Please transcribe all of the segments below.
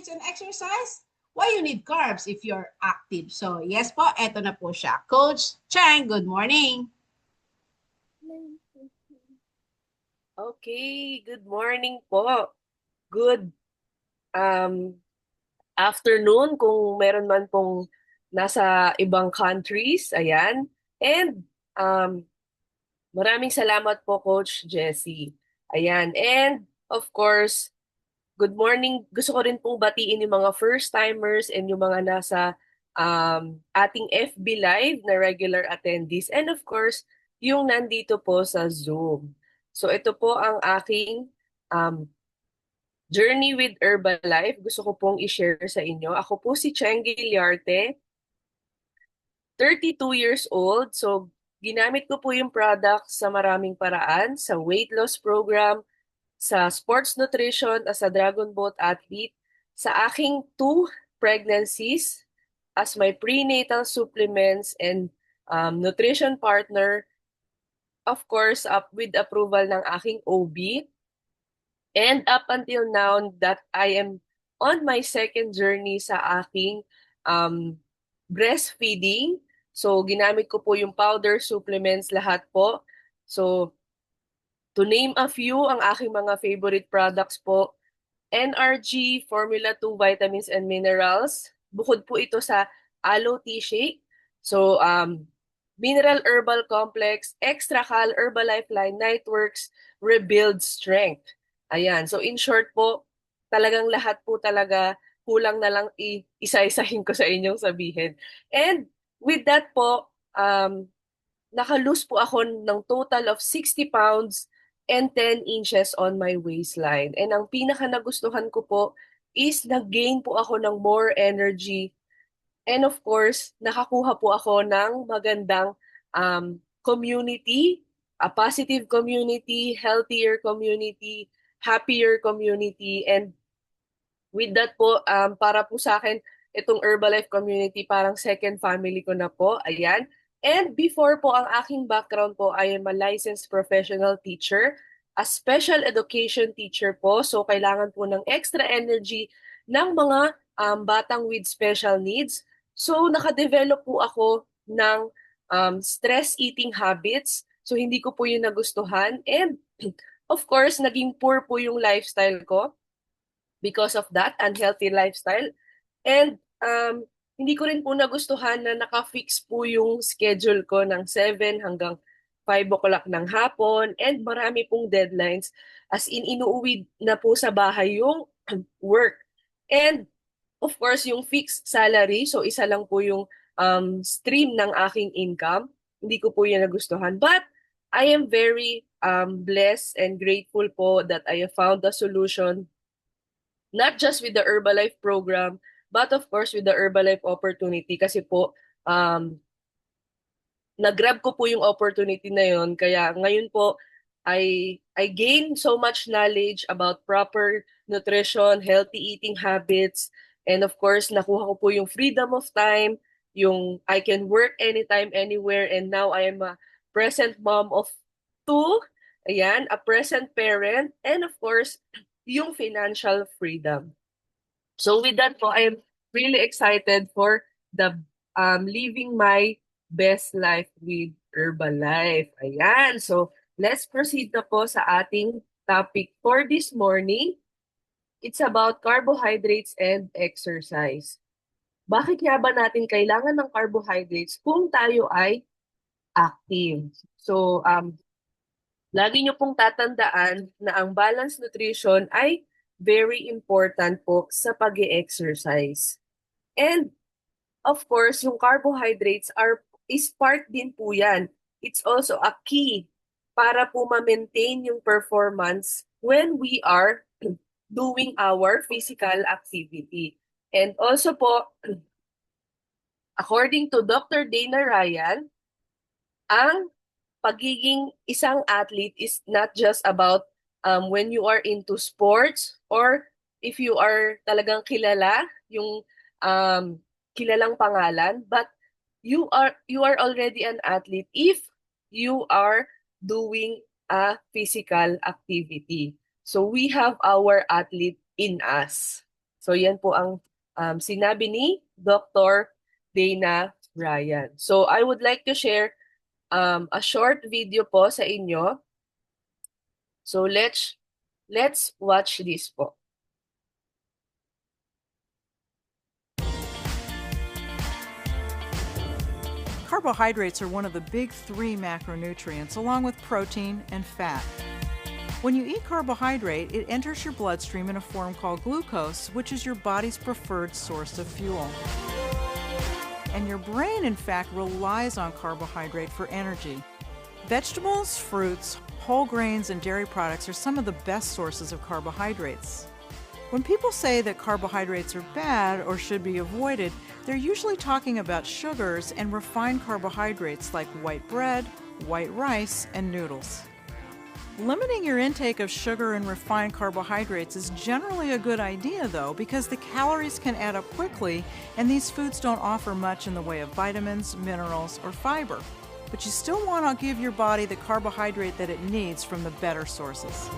carbohydrates and exercise? Why you need carbs if you're active? So yes po, eto na po siya. Coach Chang, good morning. Okay, good morning po. Good um, afternoon kung meron man pong nasa ibang countries. Ayan. And um, maraming salamat po, Coach Jessie. Ayan. And of course, good morning. Gusto ko rin pong batiin yung mga first-timers and yung mga nasa ating FB Live na regular attendees. And of course, yung nandito po sa Zoom. So ito po ang aking um, Journey with Herbalife. Gusto ko pong i-share sa inyo. Ako po si Cheng Giliarte, 32 years old. So ginamit ko po yung product sa maraming paraan, sa weight loss program, sa sports nutrition as a Dragon Boat athlete, sa aking 2 pregnancies as my prenatal supplements and nutrition partner, of course, up with approval ng aking OB. And up until now that I am on my second journey sa aking um, breastfeeding. So, ginamit ko po yung powder supplements lahat po. So, to name a few, ang aking mga favorite products po, NRG, Formula 2 Vitamins and Minerals. Bukod po ito sa Aloe Tea Shake. So, Mineral Herbal Complex, Extra Cal, Herbalife Line, Nightworks, Rebuild Strength. Ayan. So, in short po, talagang lahat po talaga kulang na lang isa-isahin ko sa inyong sabihin. And with that po, naka-lose po ako ng total of 60 pounds and 10 inches on my waistline. And ang pinaka nagustuhan ko po is nag-gain po ako ng more energy. And of course, nakakuha po ako ng magandang community, a positive community, healthier community, happier community. And with that po, para po sa akin, itong Herbalife community, parang second family ko na po. Ayan. And before po, ang aking background po, I am a licensed professional teacher, a special education teacher po. So, kailangan po ng extra energy ng mga batang with special needs. So, nakadevelop po ako ng stress eating habits. So, hindi ko po yun nagustuhan. And, of course, naging poor po yung lifestyle ko because of that unhealthy lifestyle. And hindi ko rin po nagustuhan na naka-fix po yung schedule ko ng 7 hanggang 5 o'clock ng hapon and marami pong deadlines as in inuuwi na po sa bahay yung work. And of course, yung fixed salary, so isa lang po yung stream ng aking income. Hindi ko po yan nagustuhan. But I am very blessed and grateful po that I have found a solution not just with the Herbalife program, but of course with the Herbalife opportunity kasi po nag-grab ko po yung opportunity na yon kaya ngayon po I gain so much knowledge about proper nutrition, healthy eating habits, and of course nakuha ko po yung freedom of time, yung I can work anytime anywhere, and now I am a present mom of 2, ayan, a present parent, and of course yung financial freedom. So with that po, I am really excited for the living my best life with Herbalife. Ayan. So let's proceed na po sa ating topic for this morning. It's about carbohydrates and exercise. Bakit nga ba natin kailangan ng carbohydrates kung tayo ay active? So, lagi nyo pong tatandaan na ang balanced nutrition ay very important po sa pag exercise. And of course, yung carbohydrates is part din po yan. It's also a key para po ma-maintain yung performance when we are doing our physical activity. And also po, according to Dr. Dana Ryan, ang pagiging isang athlete is not just about when you are into sports or if you are talagang kilala, yung kilalang pangalan, but you are already an athlete if you are doing a physical activity. So we have our athlete in us. So yan po ang sinabi ni Dr. Dana Ryan. So I would like to share a short video po sa inyo. So let's watch this po. Carbohydrates are one of the big three macronutrients, along with protein and fat. When you eat carbohydrate, it enters your bloodstream in a form called glucose, which is your body's preferred source of fuel. And your brain, in fact, relies on carbohydrate for energy. Vegetables, fruits, whole grains, and dairy products are some of the best sources of carbohydrates. When people say that carbohydrates are bad or should be avoided, they're usually talking about sugars and refined carbohydrates like white bread, white rice, and noodles. Limiting your intake of sugar and refined carbohydrates is generally a good idea, though, because the calories can add up quickly and these foods don't offer much in the way of vitamins, minerals, or fiber. But you still want to give your body the carbohydrate that it needs from the better sources.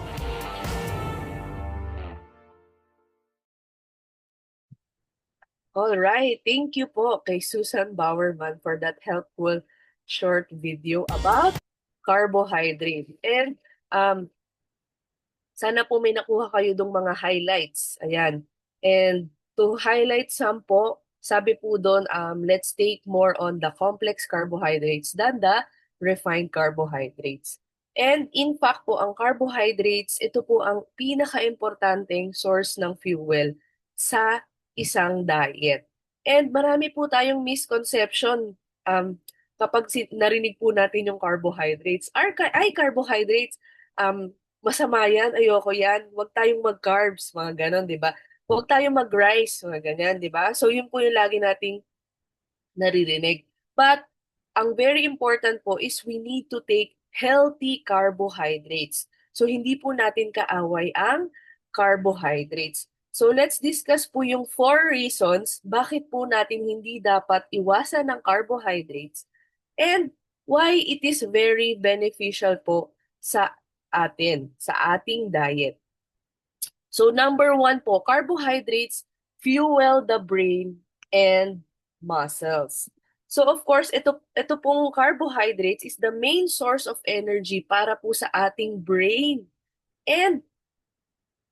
All right, thank you po kay Susan Bowerman for that helpful short video about carbohydrate. And sana po may nakuha kayo dong mga highlights. Ayan. And to highlight some po, sabi po doon, let's take more on the complex carbohydrates than the refined carbohydrates. And in fact po, ang carbohydrates, ito po ang pinaka-importanteng source ng fuel sa isang diet. And marami po tayong misconception kapag narinig po natin yung carbohydrates. Ay, carbohydrates, masama yan, ayoko yan, huwag tayong mag-carbs, mga ganon, di ba? Huwag tayong mag-rice, mga ganyan, di ba? So yun po yung lagi nating naririnig. But ang very important po is we need to take healthy carbohydrates. So hindi po natin kaaway ang carbohydrates. So let's discuss po yung 4 reasons bakit po natin hindi dapat iwasan ng carbohydrates and why it is very beneficial po sa atin, sa ating diet. So number 1 po, carbohydrates fuel the brain and muscles. So of course, ito pong carbohydrates is the main source of energy para po sa ating brain and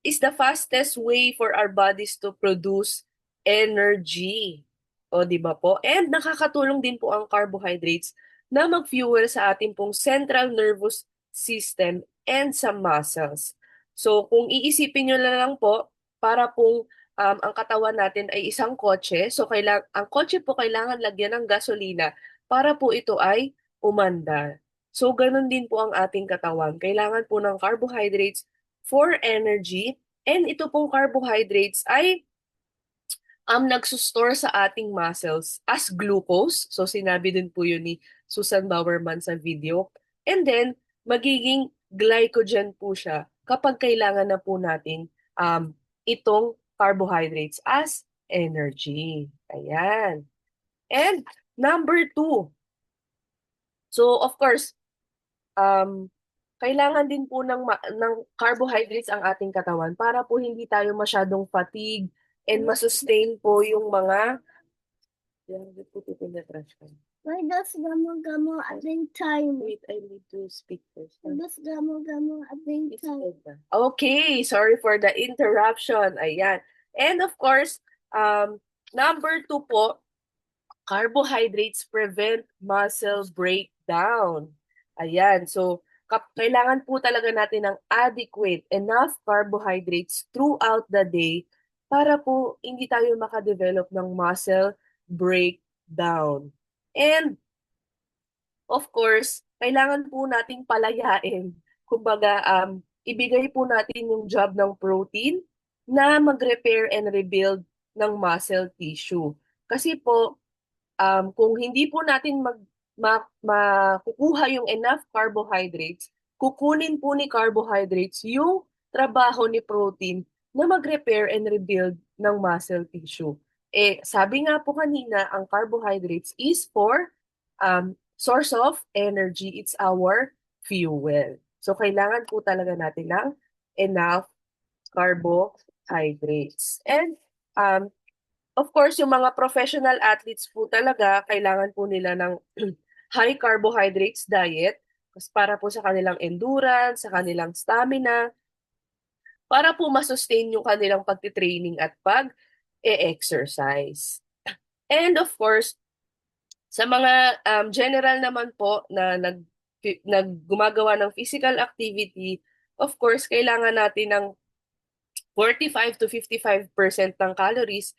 is the fastest way for our bodies to produce energy. O di ba po? And nakakatulong din po ang carbohydrates na mag-fuel sa ating pong central nervous system and sa muscles. So kung iisipin nyo na lang po, para pong ang katawan natin ay isang kotse, so ang kotse po kailangan lagyan ng gasolina para po ito ay umandar. So ganun din po ang ating katawan. Kailangan po ng carbohydrates for energy. And ito pong carbohydrates ay nagsusstore sa ating muscles as glucose. So sinabi din po yun ni Susan Bowerman sa video. And then, magiging glycogen po siya kapag kailangan na po natin itong carbohydrates as energy. Ayan. And number 2. So of course, kailangan din po ng carbohydrates ang ating katawan para po hindi tayo masyadong fatigue and masustain po yung mga Why does gamo-gamo every time? Wait, I need to speak first. Why does gamo-gamo every time? Okay, sorry for the interruption. Ayan. And of course, number 2 po, carbohydrates prevent muscle breakdown. Ayan, so kailangan po talaga natin ng adequate, enough carbohydrates throughout the day para po hindi tayo makadevelop ng muscle breakdown. And of course, kailangan po nating palayain. Kumbaga, ibigay po natin yung job ng protein na mag-repair and rebuild ng muscle tissue. Kasi po, kung hindi po natin makukuha yung enough carbohydrates, kukunin po ni carbohydrates yung trabaho ni protein na mag-repair and rebuild ng muscle tissue. Sabi nga po kanina, ang carbohydrates is for source of energy. It's our fuel. So, kailangan po talaga natin ng enough carbohydrates. And Of course, yung mga professional athletes po talaga, kailangan po nila ng high carbohydrates diet para po sa kanilang endurance, sa kanilang stamina, para po masustain yung kanilang pagtitraining at pag-exercise. And of course, sa mga general naman po na gumagawa ng physical activity, of course, kailangan natin ng 45 to 55% ng calories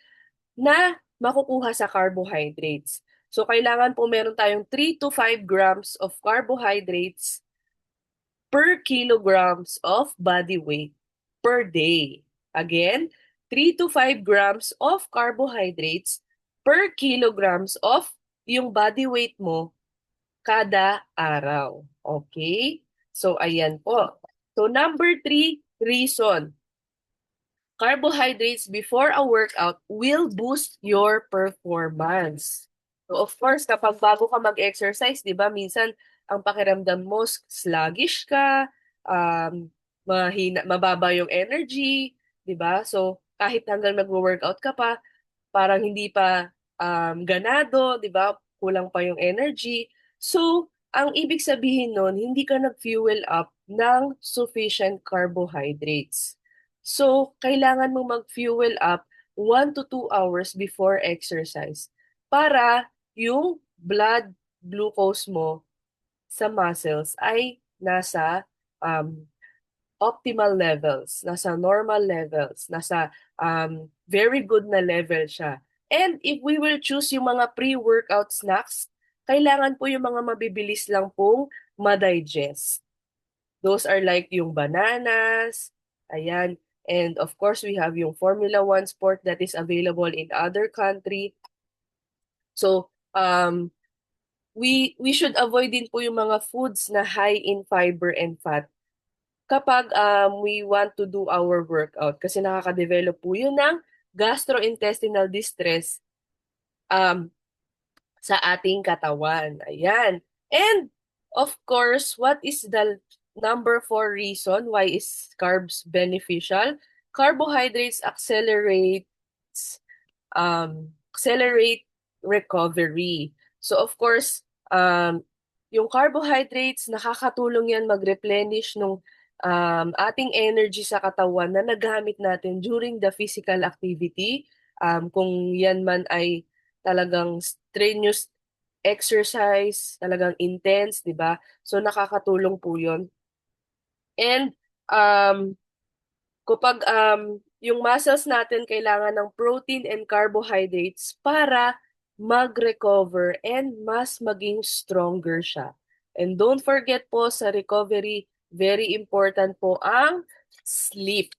na makukuha sa carbohydrates. So, kailangan po meron tayong 3 to 5 grams of carbohydrates per kilograms of body weight per day. Again, 3 to 5 grams of carbohydrates per kilograms of yung body weight mo kada araw. Okay? So, ayan po. So, number 3 reason. Carbohydrates before a workout will boost your performance. So, of course, kapag bago ka mag-exercise, di ba, minsan ang pakiramdam mo sluggish ka, mababa yung energy, di ba? So, kahit hanggang nag-workout ka pa, parang hindi pa ganado, di ba? Kulang pa yung energy. So, ang ibig sabihin nun, hindi ka nag-fuel up ng sufficient carbohydrates. So, kailangan mo mag-fuel up 1 to 2 hours before exercise para yung blood glucose mo sa muscles ay nasa optimal levels, nasa normal levels, nasa very good na level siya. And if we will choose yung mga pre-workout snacks, kailangan po yung mga mabibilis lang pong ma-digest. Those are like yung bananas, ayan. And of course, we have yung Formula 1 sport that is available in other country. So, we should avoid din po yung mga foods na high in fiber and fat kapag we want to do our workout kasi nakaka-develop po yun ng gastrointestinal distress sa ating katawan. Ayan. And of course, what is the number 4 reason why is carbs beneficial? Carbohydrates accelerate recovery. So of course, yung carbohydrates, nakakatulong yan mag-replenish nung ating energy sa katawan na nagamit natin during the physical activity. Kung yan man ay talagang strenuous exercise, talagang intense, di ba? So nakakatulong po yun. And kapag yung muscles natin kailangan ng protein and carbohydrates para mag-recover and mas maging stronger siya. And don't forget po sa recovery, very important po ang sleep.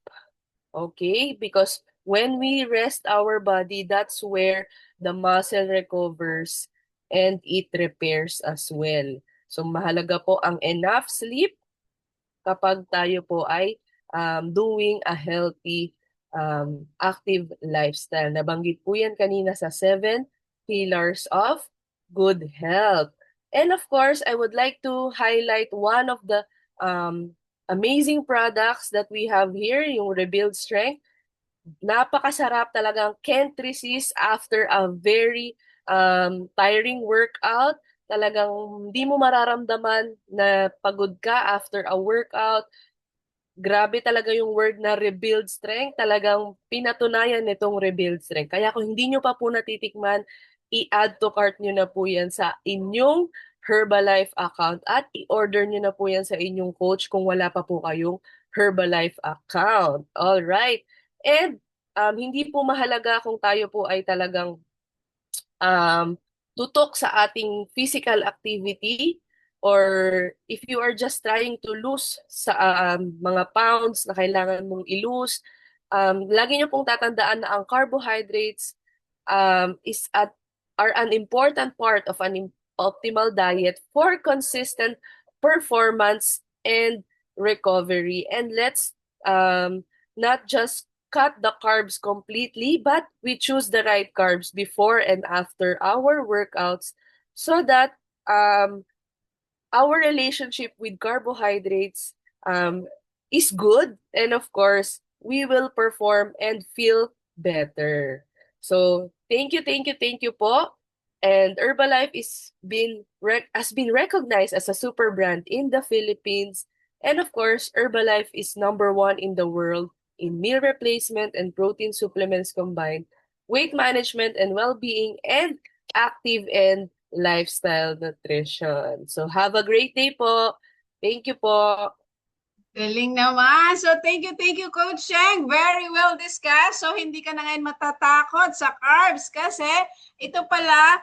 Okay? Because when we rest our body, that's where the muscle recovers and it repairs as well. So mahalaga po ang enough sleep kapag tayo po ay doing a healthy, active lifestyle. Nabanggit po yan kanina sa 7 pillars of good health. And of course, I would like to highlight one of the amazing products that we have here, yung Rebuild Strength. Napakasarap, talagang can't resist after a very tiring workout. Talagang hindi mo mararamdaman na pagod ka after a workout. Grabe talaga yung word na rebuild strength. Talagang pinatunayan nitong rebuild strength. Kaya kung hindi nyo pa po natitikman, i-add to cart nyo na po yan sa inyong Herbalife account at i-order nyo na po yan sa inyong coach kung wala pa po kayong Herbalife account. Alright. And hindi po mahalaga kung tayo po ay talagang tutok sa ating physical activity or if you are just trying to lose sa mga pounds na kailangan mong i-lose, lagi niyo pong tatandaan na ang carbohydrates are an important part of an optimal diet for consistent performance and recovery. And let's not just cut the carbs completely, but we choose the right carbs before and after our workouts so that our relationship with carbohydrates is good. And of course, we will perform and feel better. So, thank you po. And Herbalife has been recognized as a super brand in the Philippines. And of course, Herbalife is #1 in the world in meal replacement and protein supplements combined, weight management and well-being, and active and lifestyle nutrition. So have a great day po. Thank you po. Galing naman. So, thank you, Coach Cheng. Very well discussed. So, hindi ka na ngayon matatakot sa carbs kasi ito pala,